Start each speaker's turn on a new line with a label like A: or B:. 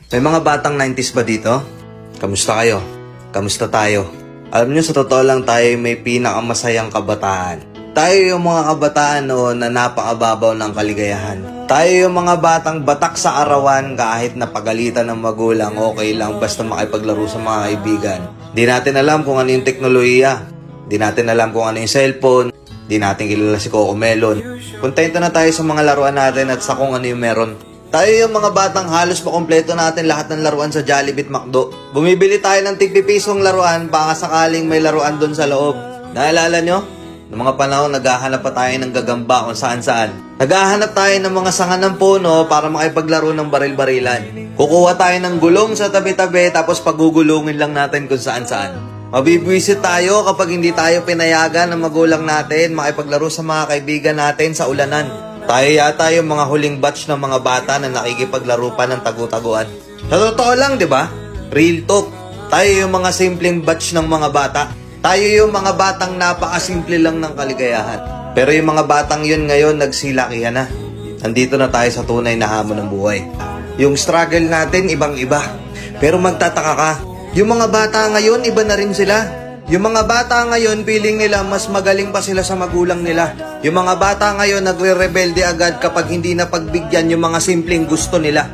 A: May mga batang 90s ba dito? Kamusta kayo? Kamusta tayo? Alam nyo, sa totoo lang tayo may pinakamasayang kabataan. Tayo yung mga kabataan noon na napakababaw ng kaligayahan. Tayo yung mga batang batak sa arawan kahit napagalitan ng magulang, okay lang basta makipaglaro sa mga kaibigan. Di natin alam kung ano yung teknolohiya. Di natin alam kung ano yung cellphone. Di natin kilala si Coco Melon. Kontento na tayo sa mga laruan natin at sa kung ano yung meron. Tayo yung mga batang halos makompleto natin lahat ng laruan sa Jollibee at McDo. Bumibili tayo ng tig-pipisong laruan baka sakaling may laruan doon sa loob. Naalala nyo? Noong mga panahon, naghahanap pa tayo ng gagamba kung saan-saan. Naghahanap tayo ng mga sanga ng puno para makipaglaro ng baril-barilan. Kukuha tayo ng gulong sa tabi-tabi tapos pagugulungin lang natin kung saan-saan. Mabibwisit tayo kapag hindi tayo pinayagan ng magulang natin makipaglaro sa mga kaibigan natin sa ulanan. Tayo yata yung mga huling batch ng mga bata na nakikipaglaro pa ng tagu-taguan. Sa totoo lang, di ba? Real talk. Tayo yung mga simpleng batch ng mga bata. Tayo yung mga batang napakasimple lang ng kaligayahan. Pero yung mga batang yun ngayon, nagsilakihan na. Nandito na tayo sa tunay na hamon ng buhay. Yung struggle natin, ibang-iba. Pero magtataka ka, yung mga bata ngayon, iba na rin sila. Yung mga bata ngayon, feeling nila mas magaling pa sila sa magulang nila. Yung mga bata ngayon, nagre-rebelde agad kapag hindi na pagbigyan yung mga simpleng gusto nila.